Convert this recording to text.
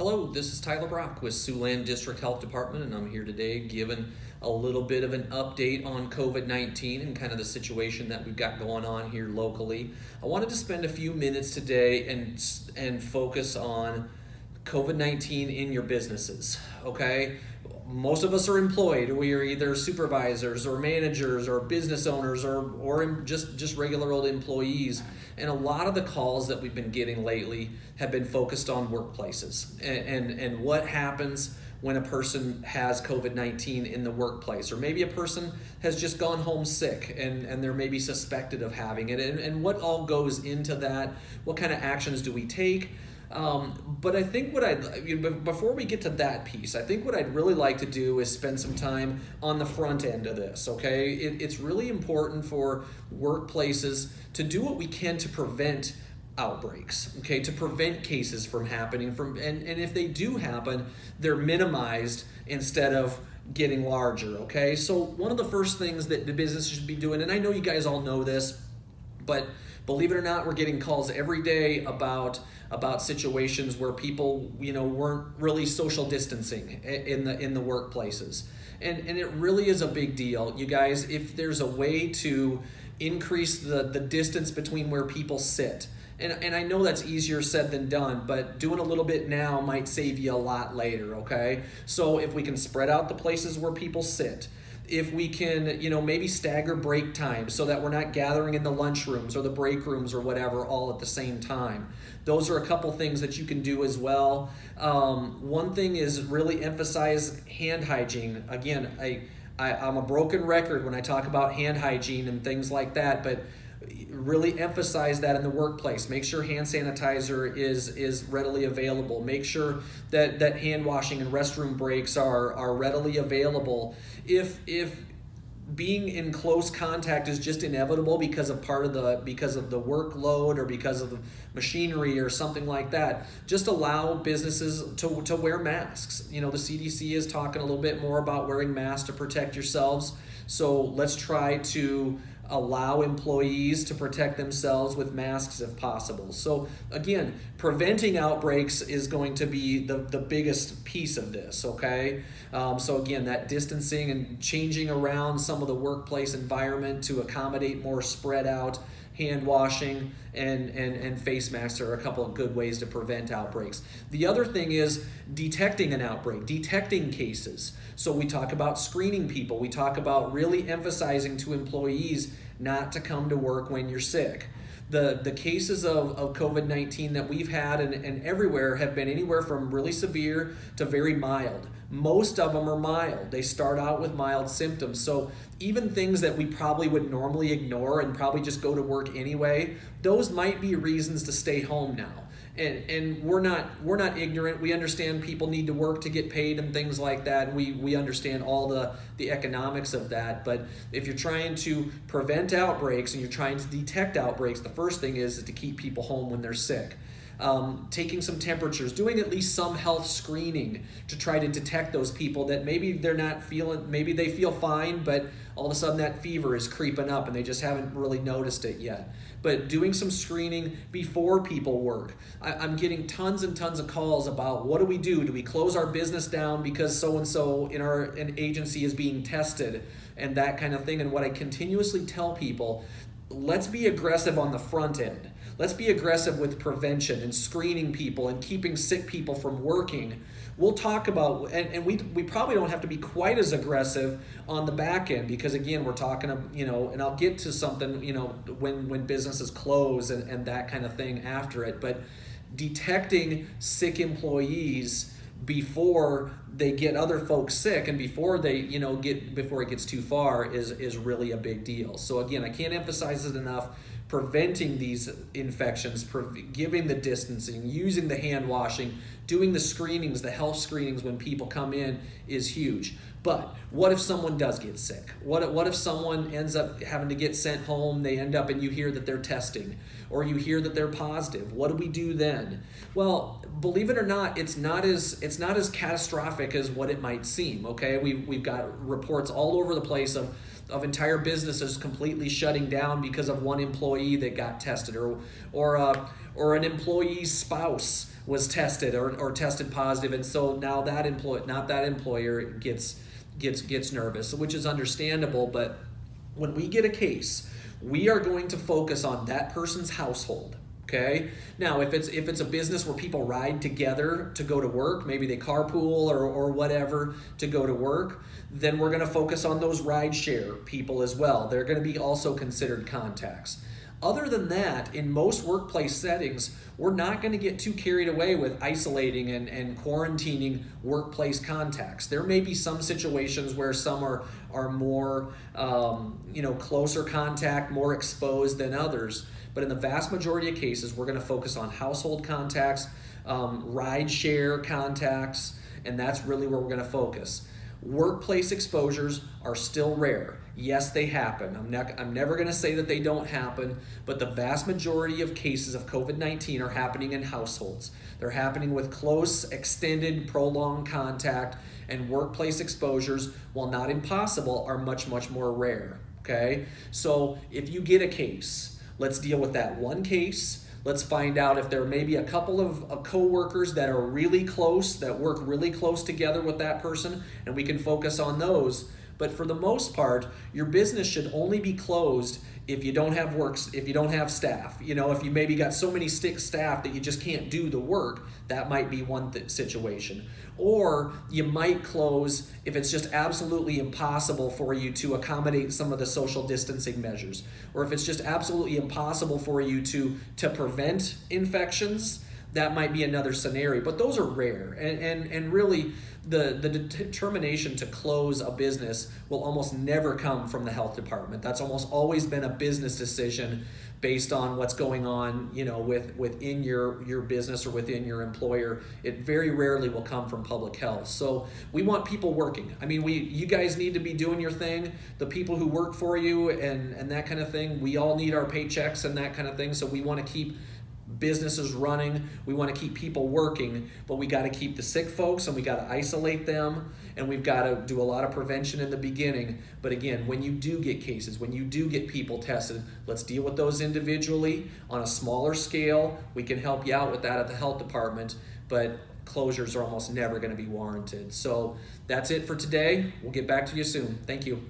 Hello, this is Tyler Brock with Siouxland District Health Department, and I'm here today giving a little bit of an update on COVID-19 and kind of the situation that we've got going on here locally. I wanted to spend a few minutes today and focus on COVID-19 in your businesses, okay? Most of us are employed. We are either supervisors or managers or business owners or just regular old employees. And a lot of the calls that we've been getting lately have been focused on workplaces and what happens when a person has COVID-19 in the workplace, or maybe a person has just gone home sick and they're maybe suspected of having it, and what all goes into that. What kind of actions do we take? But I think before we get to that piece, I think what I'd really like to do is spend some time on the front end of this, okay? It's really important for workplaces to do what we can to prevent outbreaks, okay? To prevent cases from happening, and if they do happen, they're minimized instead of getting larger, okay? So one of the first things that the business should be doing, and I know you guys all know this, but believe it or not, we're getting calls every day about situations where people, weren't really social distancing in the workplaces. And it really is a big deal. You guys, if there's a way to increase the distance between where people sit, and I know that's easier said than done, but doing a little bit now might save you a lot later, okay? So if we can spread out the places where people sit, if we can, maybe stagger break time so that we're not gathering in the lunchrooms or the break rooms or whatever all at the same time. Those are a couple things that you can do as well. One thing is really emphasize hand hygiene. Again, I'm a broken record when I talk about hand hygiene and things like that, but really emphasize that in the workplace. Make sure hand sanitizer is readily available. Make sure that hand washing and restroom breaks are readily available. If being in close contact is just inevitable because of the workload or because of the machinery or something like that, just allow businesses to wear masks. The CDC is talking a little bit more about wearing masks to protect yourselves. So let's try to allow employees to protect themselves with masks if possible. So again, preventing outbreaks is going to be the biggest piece of this, okay? So again, that distancing and changing around some of the workplace environment to accommodate more spread out, hand washing and face masks are a couple of good ways to prevent outbreaks. The other thing is detecting an outbreak, detecting cases. So we talk about screening people. We talk about really emphasizing to employees not to come to work when you're sick. The cases of COVID-19 that we've had and everywhere have been anywhere from really severe to very mild. Most of them are mild. They start out with mild symptoms. So even things that we probably would normally ignore and probably just go to work anyway, those might be reasons to stay home now. And we're not ignorant. We understand people need to work to get paid and things like that. And we understand all the economics of that. But if you're trying to prevent outbreaks and you're trying to detect outbreaks, the first thing is to keep people home when they're sick. Taking some temperatures, doing at least some health screening to try to detect those people that maybe maybe they feel fine, but all of a sudden that fever is creeping up and they just haven't really noticed it yet. But doing some screening before people work. I'm getting tons and tons of calls about what do we do? Do we close our business down because so-and-so in an agency is being tested and that kind of thing? And what I continuously tell people, let's be aggressive on the front end. Let's be aggressive with prevention and screening people and keeping sick people from working. We'll talk about, and we probably don't have to be quite as aggressive on the back end because again, we're talking, and I'll get to something, when businesses close and that kind of thing after it, but detecting sick employees before they get other folks sick and before it gets too far is really a big deal. So again, I can't emphasize it enough. Preventing these infections, giving the distancing, using the hand washing, doing the screenings, the health screenings when people come in is huge. But what if someone does get sick? What if someone ends up having to get sent home, they end up and you hear that they're testing or you hear that they're positive? What do we do then? Well, believe it or not, it's not as catastrophic as what it might seem, okay? We've got reports all over the place of entire businesses completely shutting down because of one employee that got tested, or an employee's spouse was tested or tested positive, and so now that employer gets nervous, which is understandable. But when we get a case, we are going to focus on that person's household. Okay. Now, if it's a business where people ride together to go to work, maybe they carpool or whatever to go to work, then we're going to focus on those ride share people as well. They're going to be also considered contacts. Other than that, in most workplace settings, we're not going to get too carried away with isolating and quarantining workplace contacts. There may be some situations where some are more closer contact, more exposed than others. But in the vast majority of cases, we're going to focus on household contacts, ride share contacts, and that's really where we're going to focus. Workplace exposures are still rare. Yes, they happen. I'm never going to say that they don't happen, but the vast majority of cases of COVID-19 are happening in households. They're happening with close, extended, prolonged contact, and workplace exposures, while not impossible, are much, much more rare. Okay? So if you get a case, let's deal with that one case. Let's find out if there may be a couple of coworkers that are really close, that work really close together with that person, and we can focus on those. But for the most part, your business should only be closed if you don't have staff. If you maybe got so many staff that you just can't do the work, that might be one situation. Or you might close if it's just absolutely impossible for you to accommodate some of the social distancing measures, or if it's just absolutely impossible for you to prevent infections. That might be another scenario, but those are rare. And really, the determination to close a business will almost never come from the health department. That's almost always been a business decision based on what's going on, within your business or within your employer. It very rarely will come from public health. So we want people working. I mean, you guys need to be doing your thing. The people who work for you and that kind of thing, we all need our paychecks and that kind of thing. So we want to keep businesses running, we want to keep people working, but we got to keep the sick folks and we got to isolate them, and we've got to do a lot of prevention in the beginning. But again, when you do get cases, when you do get people tested, let's deal with those individually on a smaller scale. We can help you out with that at the health department, but closures are almost never going to be warranted. So that's it for today. We'll get back to you soon. Thank you.